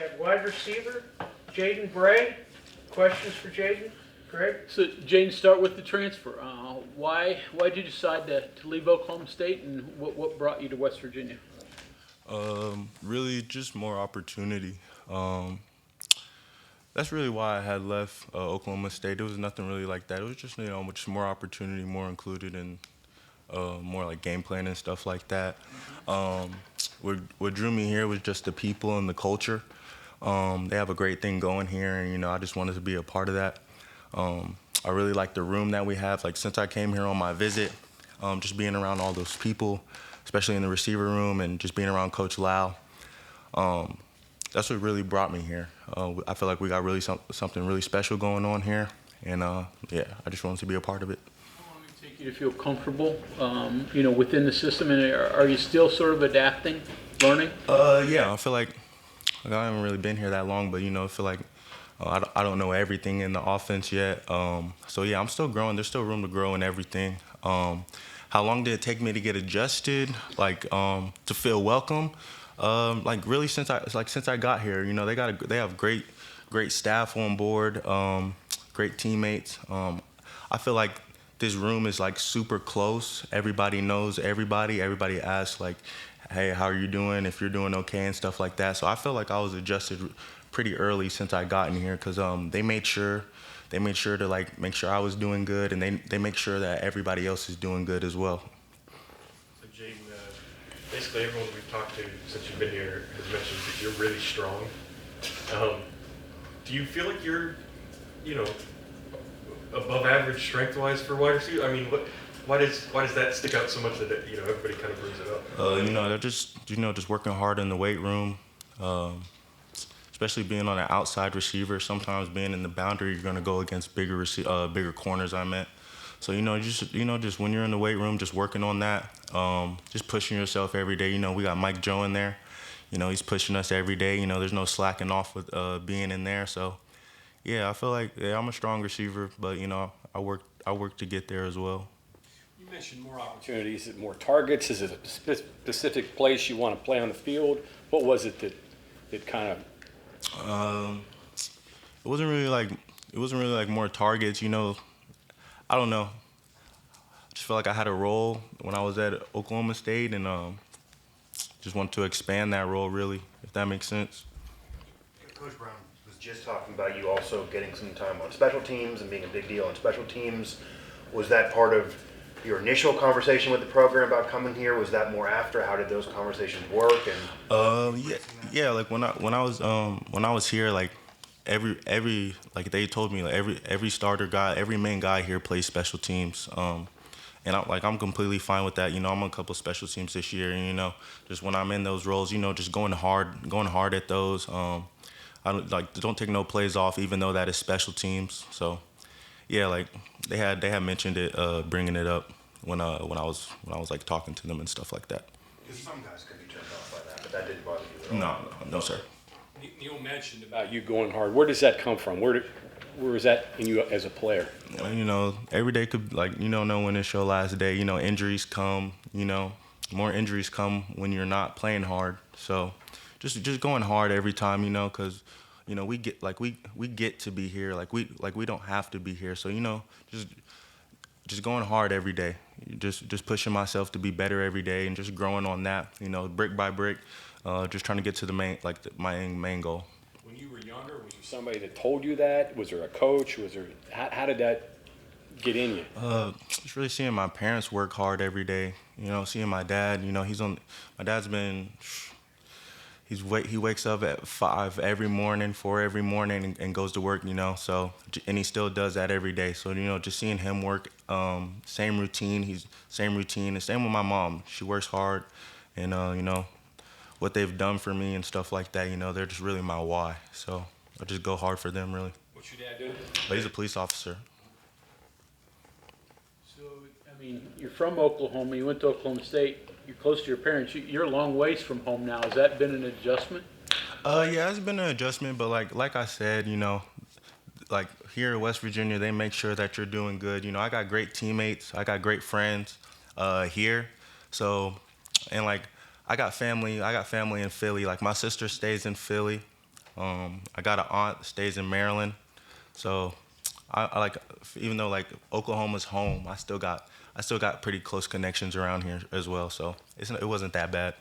At wide receiver, Jaden Bray. Questions for Jaden? Greg? So, Jaden, start with the transfer. Why did you decide to leave Oklahoma State, and what brought you to West Virginia? Really just more opportunity. That's really why I had left Oklahoma State. There was nothing really like that. It was just, just more opportunity, more included, and more like game plan and stuff like that. What drew me here was just the people and the culture. They have a great thing going here, and I just wanted to be a part of that. I really like the room that we have. Like since I came here on my visit, just being around all those people, especially in the receiver room, and just being around Coach Lau. That's what really brought me here. I feel like we got really something really special going on here, and I just wanted to be a part of it. How long did it take you to feel comfortable, within the system, and are you still sort of adapting, learning? Yeah, I feel like I haven't really been here that long, but I feel like I don't know everything in the offense yet. So yeah, I'm still growing. There's still room to grow in everything. How long did it take me to get adjusted, to feel welcome? Really since I got here, they have great staff on board, great teammates. I feel like this room is like super close. Everybody knows everybody. Everybody asks like, hey, how are you doing? If you're doing okay and stuff like that. So I feel like I was adjusted pretty early since I got in here, because they made sure to make sure I was doing good, and they make sure that everybody else is doing good as well. So Jaden, basically everyone we've talked to since you've been here has mentioned that you're really strong. Do you feel like you're, above average strength-wise for wide receiver? I mean, why does that stick out so much that everybody kind of brings it up? They're just working hard in the weight room. Especially being on an outside receiver, sometimes being in the boundary, you're going to go against bigger corners. So just when you're in the weight room, just working on that, just pushing yourself every day. We got Mike Joe in there. He's pushing us every day. There's no slacking off with being in there. So yeah, I feel like I'm a strong receiver, but I work to get there as well. You mentioned more opportunities. Is it more targets? Is it a specific place you want to play on the field? What was it that kind of? It wasn't really like more targets. I don't know. I just felt like I had a role when I was at Oklahoma State, and just wanted to expand that role, really, if that makes sense. Coach Brown was just talking about you also getting some time on special teams and being a big deal on special teams. Was that part of your initial conversation with the program about coming here? Was that more after? How did those conversations work? And yeah. Like when I was here, like every like they told me, like every starter guy, every main guy here plays special teams. And I'm completely fine with that. I'm on a couple of special teams this year, and just when I'm in those roles, just going hard at those. I don't take no plays off, even though that is special teams. So yeah, like they had mentioned it, bringing it up when I was like talking to them and stuff like that. Because some guys could be turned off by that, but that didn't bother you at all. No, sir. Neil mentioned about you going hard. Where does that come from? Where is that in you as a player? Every day could know when it's your last day. Injuries come. More injuries come when you're not playing hard. So just going hard every time. Because we get to be here. We don't have to be here. So just going hard every day. Just pushing myself to be better every day, and just growing on that. Brick by brick. Just trying to get to the my main goal. When you were younger, was there somebody that told you that? Was there a coach? How did that get in you? Just really seeing my parents work hard every day. Seeing my dad. My dad's been. He wakes up at 4 every morning, and goes to work. So and he still does that every day. So just seeing him work, same routine. And same with my mom. She works hard, and what they've done for me and stuff like that. They're just really my why. So I just go hard for them, really. What's your dad do? But he's a police officer. So, you're from Oklahoma. You went to Oklahoma State. You're close to your parents. You're a long ways from home now. Has that been an adjustment? Yeah, it's been an adjustment, but like I said, like here in West Virginia, they make sure that you're doing good. I got great teammates. I got great friends here. So, and I got family in Philly. Like my sister stays in Philly. I got an aunt that stays in Maryland, so I like, even though like Oklahoma's home, I still got pretty close connections around here as well. So it wasn't that bad.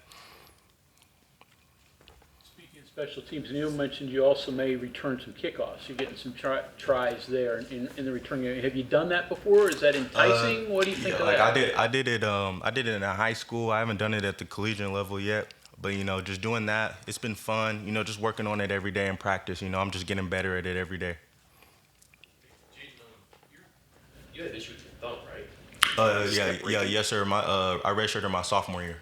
Speaking of special teams, Neil mentioned you also may return some kickoffs. You're getting some tries there in the return game. Have you done that before? Is that enticing? What do you think of Like that? I did it in high school. I haven't done it at the collegiate level yet. But, just doing that, it's been fun. Just working on it every day in practice. I'm just getting better at it every day. You had an issue with your thumb, right? Yes, sir. I redshirted my sophomore year.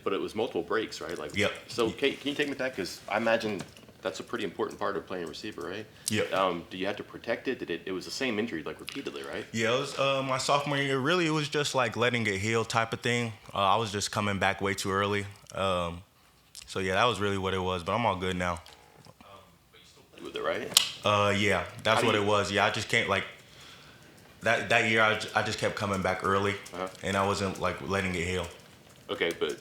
But it was multiple breaks, right? Like, Yep. So can you take me back? Because I imagine that's a pretty important part of playing receiver, right? Yep. Do you have to protect it? It was the same injury, like repeatedly, right? Yeah, it was my sophomore year. Really, it was just like letting it heal type of thing. I was just coming back way too early. So yeah, that was really what it was. But I'm all good now. But you still play with it, right? Yeah, that's How what do it you- was. Yeah, I just can't like that year. I just kept coming back early, and I wasn't like letting it heal. Okay, but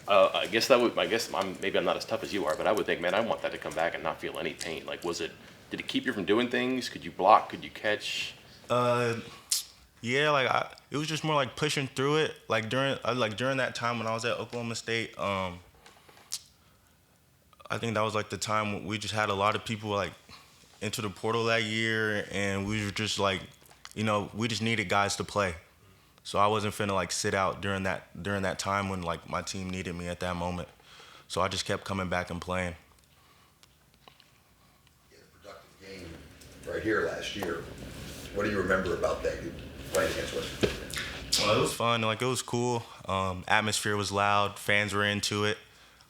I guess maybe I'm not as tough as you are, but I would think, man, I want that to come back and not feel any pain. Like, did it keep you from doing things? Could you block? Could you catch? Yeah, it was just more like pushing through it. Like during that time when I was at Oklahoma State, I think that was like the time when we just had a lot of people like into the portal that year, and we were just like, we just needed guys to play. So I wasn't finna like sit out during that time when like my team needed me at that moment. So I just kept coming back and playing. You had a productive game right here last year. What do you remember about that, playing against West Virginia? Well, it was fun. Like, it was cool. Atmosphere was loud. Fans were into it.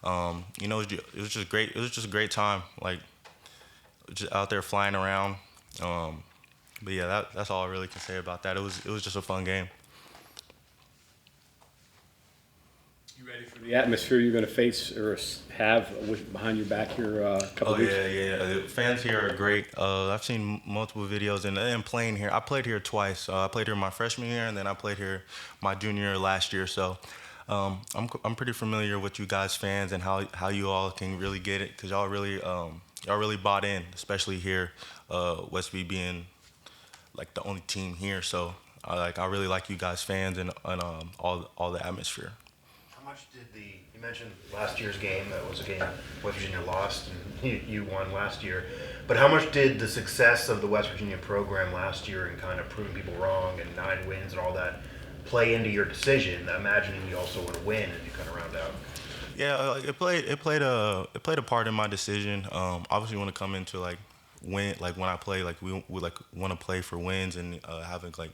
It was just great. It was just a great time. Like, just out there flying around. But yeah, that's all I really can say about that. It was just a fun game. You ready for the atmosphere you're going to face or have behind your back here a couple Oh weeks? yeah. The fans here are great. I've seen multiple videos and playing here. I played here twice. I played here my freshman year, and then I played here my junior year last year. So I'm pretty familiar with you guys fans and how you all can really get it, because y'all really bought in, especially here, West V being like the only team here. So I really like you guys fans and all the atmosphere. How much did you mentioned last year's game, that was a game West Virginia lost and you won last year, but how much did the success of the West Virginia program last year and kind of proving people wrong and 9 wins and all that play into your decision, imagining you also want to win as you kind of round out? Yeah, it played a part in my decision. Obviously, want to come into like win, like when I play, like we like want to play for wins and having like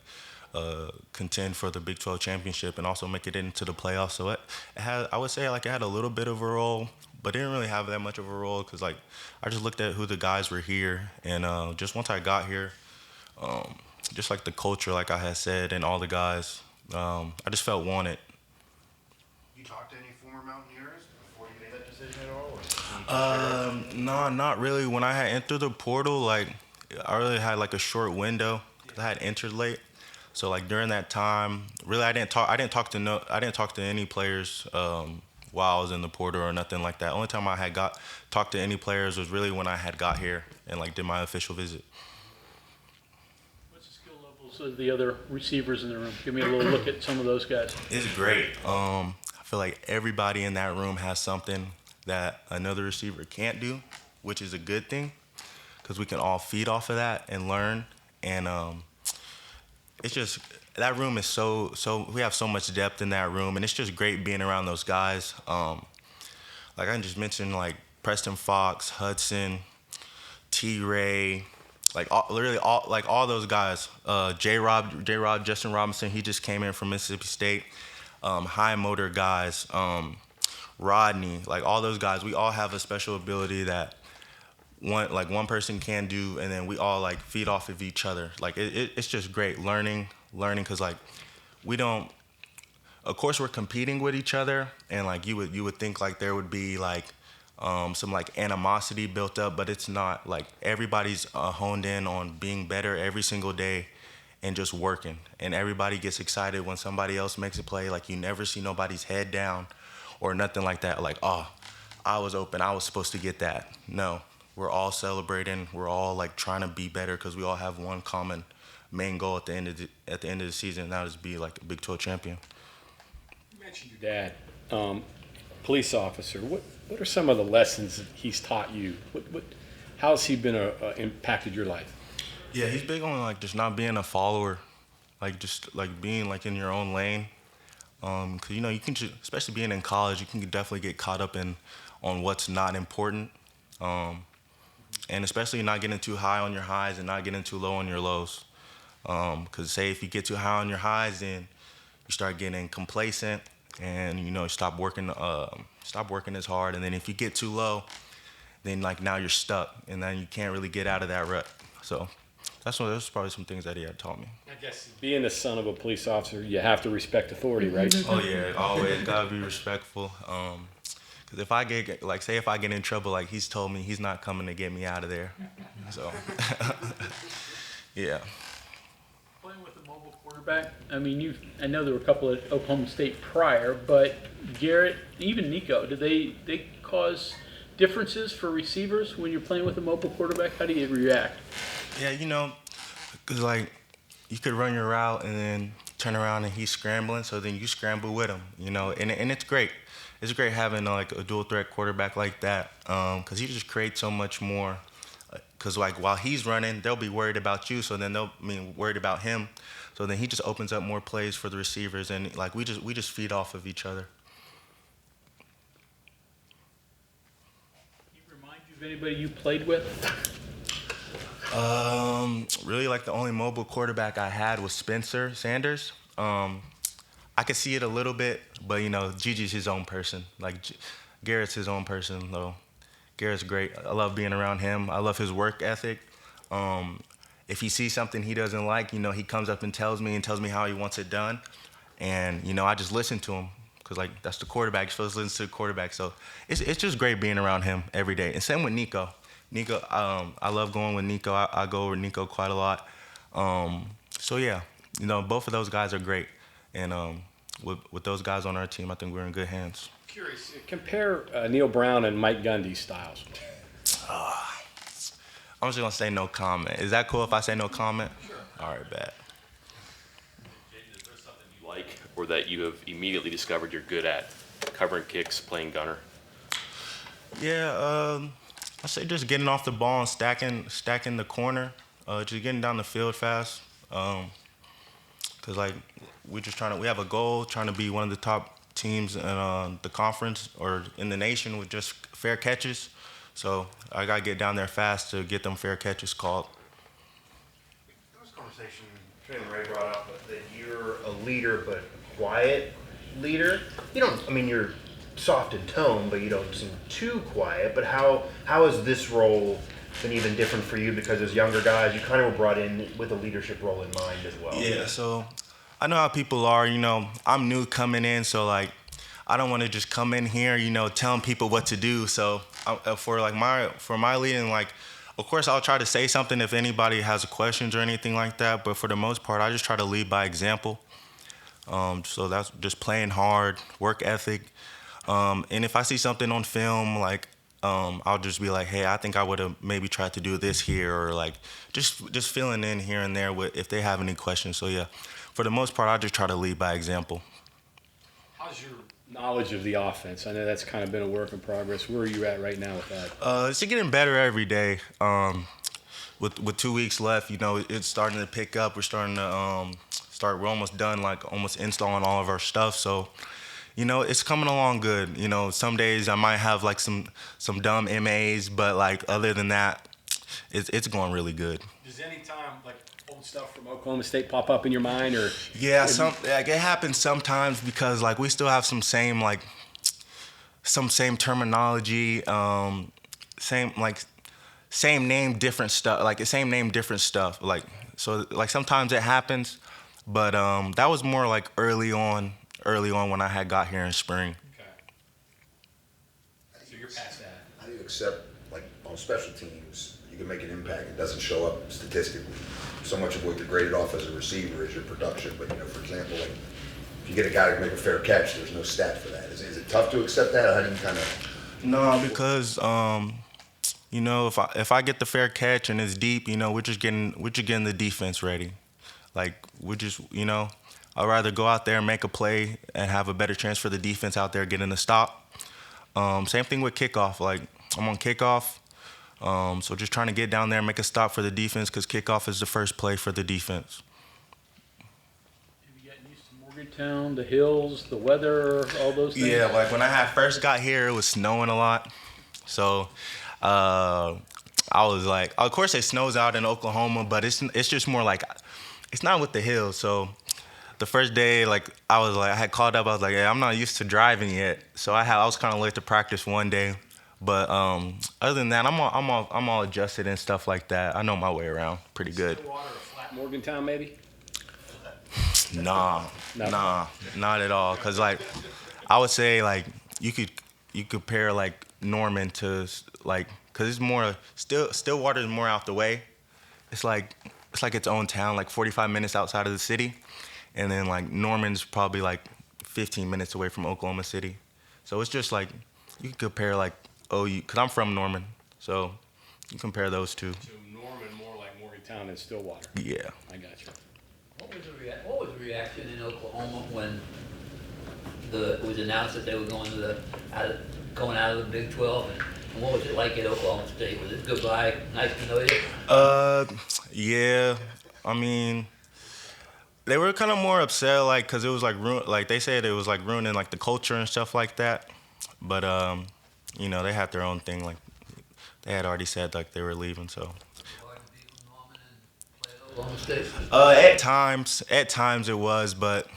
contend for the Big 12 championship and also make it into the playoffs. So it had, I would say, like it had a little bit of a role, but didn't really have that much of a role because like I just looked at who the guys were here, and just once I got here, just like the culture, like I had said, and all the guys, I just felt wanted. You talked to any former Mountaineers before you made that decision at all? Or No, not really. When I had entered the portal, like I really had like a short window because I had entered late. So like during that time, really I didn't talk to any players while I was in the portal or nothing like that. Only time I had talked to any players was really when I had got here and like did my official visit. What's the skill levels of the other receivers in the room? Give me a little look at some of those guys. It's great. I feel like everybody in that room has something that another receiver can't do, which is a good thing because we can all feed off of that and learn. And it's just, that room is so we have so much depth in that room, and it's just great being around those guys. Like I just mentioned, like Preston Fox, Hudson, T-Ray, like literally all those guys. J-Rob, Justin Robinson, he just came in from Mississippi State. High motor guys, Rodney, like all those guys, we all have a special ability that one person can do, and then we all like feed off of each other. Like it's just great learning because like we don't, of course we're competing with each other, and like you would think like there would be like some like animosity built up, but it's not. Like everybody's honed in on being better every single day and just working, and everybody gets excited when somebody else makes a play. Like you never see nobody's head down or nothing like that. Like, oh, I was open. I was supposed to get that. No, we're all celebrating. We're all like trying to be better because we all have one common main goal at the end of the season, and that is be like a Big 12 champion. You mentioned your dad, police officer. What are some of the lessons that he's taught you? How has he been impacted your life? Yeah, he's big on like just not being a follower, like just like being like in your own lane. Cause you know you can, especially being in college, you can definitely get caught up on what's not important, and especially not getting too high on your highs and not getting too low on your lows. Cause say if you get too high on your highs, then you start getting complacent, and you know stop working as hard. And then if you get too low, then like now you're stuck, and then you can't really get out of that rut. So that's probably some things that he had taught me. I guess being the son of a police officer, you have to respect authority, right? Oh yeah, always gotta be respectful. Cause if I get like, say if I get in trouble, like he's told me he's not coming to get me out of there. So yeah. Playing with a mobile quarterback, I mean, I know there were a couple at Oklahoma State prior, but Garrett, even Nico, do they cause differences for receivers when you're playing with a mobile quarterback? How do you react? Yeah, you know, cause like you could run your route and then turn around and he's scrambling, so then you scramble with him, you know, and it's great. It's great having like a dual threat quarterback like that, cause he just creates so much more. Cause like while he's running, they'll be worried about you, so then worried about him, so then he just opens up more plays for the receivers, and like we just feed off of each other. Can you remind you of anybody you played with? Really, like the only mobile quarterback I had was Spencer Sanders. I could see it a little bit, but you know, Gigi's his own person. Like Garrett's his own person, though. Garrett's great. I love being around him. I love his work ethic. If he sees something he doesn't like, you know, he comes up and tells me how he wants it done, and you know, I just listen to him because like that's the quarterback. You're supposed to listen to the quarterback. So it's just great being around him every day. And same with Nico. I love going with Nico. I go over Nico quite a lot. So yeah, you know, both of those guys are great, and with those guys on our team, I think we're in good hands. Curious, compare Neil Brown and Mike Gundy's styles. I'm just gonna say no comment. Is that cool if I say no comment? Sure. All right, bad. Jaden, is there something you like or that you have immediately discovered you're good at? Covering kicks, playing gunner? Yeah, I say just getting off the ball and stacking the corner, just getting down the field fast. Cause like we have a goal, trying to be one of the top teams in the conference or in the nation with just fair catches. So I gotta get down there fast to get them fair catches called. There was a conversation Trey and Ray brought up that you're a leader, but a quiet leader. You're soft in tone, but you don't seem too quiet. But how has this role been even different for you? Because as younger guys, you kind of were brought in with a leadership role in mind as well. Yeah, so I know how people are. You know, I'm new coming in, so like I don't want to just come in here, you know, telling people what to do. So for my leading, like, of course I'll try to say something if anybody has questions or anything like that. But for the most part, I just try to lead by example. So that's just playing hard, work ethic. And if I see something on film, like, I'll just be like, hey, I think I would have maybe tried to do this here, or like just filling in here and there with if they have any questions. So yeah, for the most part, I just try to lead by example. How's your knowledge of the offense? I know that's kind of been a work in progress. Where are you at right now with that? It's getting better every day. With 2 weeks left, you know, it's starting to pick up. We're starting to we're almost done, like almost installing all of our stuff. So, you know, it's coming along good. You know, some days I might have like some dumb MAs, but like other than that, it's going really good. Does any time like old stuff from Oklahoma State pop up in your mind, or? Yeah, it happens sometimes because like we still have some same terminology, same name, different stuff. Like the same name, different stuff. Like so, like sometimes it happens, but that was more like early on when I had got here in spring. Okay. So you're past that. How do you accept, like, on special teams, you can make an impact, it doesn't show up statistically. So much of what you're graded off as a receiver is your production, but, you know, for example, like, if you get a guy to make a fair catch, there's no stat for that. Is it tough to accept that, or how do you kind of No, because you know, if I get the fair catch and it's deep, you know, we're just getting the defense ready. Like we're just, you know, I'd rather go out there and make a play and have a better chance for the defense out there getting a stop. Same thing with kickoff. Like I'm on kickoff, so just trying to get down there and make a stop for the defense because kickoff is the first play for the defense. Have you gotten used to Morgantown, the hills, the weather, all those things? Yeah, like when I first got here, it was snowing a lot. So I was like, of course it snows out in Oklahoma, but it's just more like, it's not with the hills. So the first day, like I had called up, I was like, yeah, I'm not used to driving yet. So I was kind of late to practice one day. But other than that, I'm all adjusted and stuff like that. I know my way around pretty good. Stillwater or flat Morgantown, maybe? Nah, not at all. Cause like, I would say like you compare like Norman to like, cause it's more Stillwater is more out the way. It's like its own town, like 45 minutes outside of the city, and then like Norman's probably like 15 minutes away from Oklahoma City. So it's just like you can compare like OU, cause I'm from Norman, so you compare those two. So Norman more like Morgantown than Stillwater. Yeah. I got you. What was the reaction in Oklahoma when it was announced that they were going going out of the Big 12? And what was it like at Oklahoma State? Was it goodbye, nice to know you? Yeah. I mean, they were kind of more upset, like, cause it was like they said it was like ruining like the culture and stuff like that. But you know, they had their own thing. Like, they had already said like they were leaving, so. Oklahoma State? At times it was, but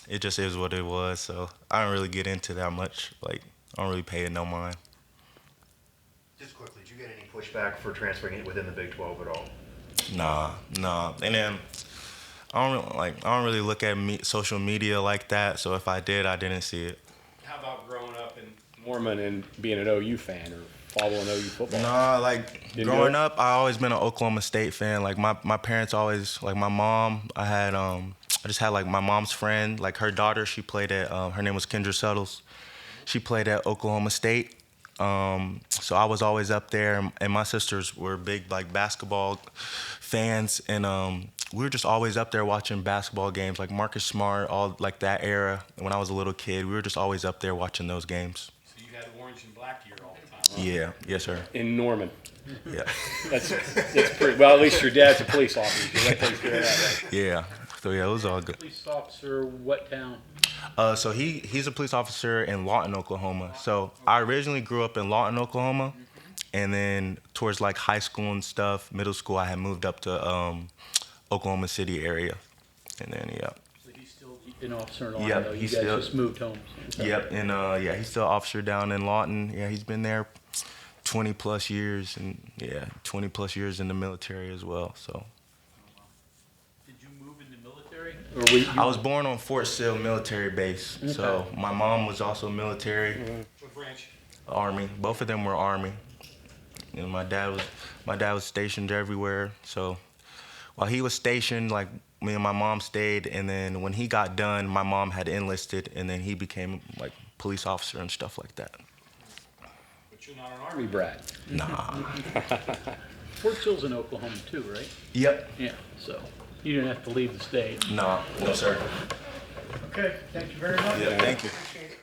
it just is what it was. So I don't really get into that much. Like, I don't really pay it no mind. Just quickly, did you get any pushback for transferring it within the Big 12 at all? Nah. And then I don't really look at social media like that. So if I did, I didn't see it. How about growing up in Norman and being an OU fan or following OU football? Nah, like growing up, I always been an Oklahoma State fan. Like my parents always, like my mom, I just had like my mom's friend, like her daughter, she played at, her name was Kendra Suttles. She played at Oklahoma State. So I was always up there, and my sisters were big like basketball fans, and we were just always up there watching basketball games, like Marcus Smart, all like that era. When I was a little kid, we were just always up there watching those games. So you had orange and black gear all the time, huh? Yeah, yes sir. In Norman. Yeah. That's pretty, well, at least your dad's a police officer. So that takes care of that, right? Yeah. So yeah, it was all good. Police officer, what town? So he's a police officer in Lawton, Oklahoma. So I originally grew up in Lawton, Oklahoma, and then towards like high school and stuff, middle school, I had moved up to Oklahoma City area, and then yeah. So he's still an officer in Lawton, Yep, though. You he's guys still- just moved home. So. Yep, and yeah, he's still an officer down in Lawton. Yeah, he's been there 20 plus years, and yeah, 20 plus years in the military as well. So Did you move in the military? Or were you, I was born on Fort Sill military base. So my mom was also military, What branch? Army. Both of them were Army. And my dad was stationed everywhere. So while he was stationed, like me and my mom stayed, and then when he got done, my mom had enlisted, and then he became like police officer and stuff like that. But you're not an Army brat. Nah. Fort Sill's in Oklahoma too, right? Yep. Yeah, so you didn't have to leave the state. No, no sir. Okay, thank you very much. Yeah, thank you.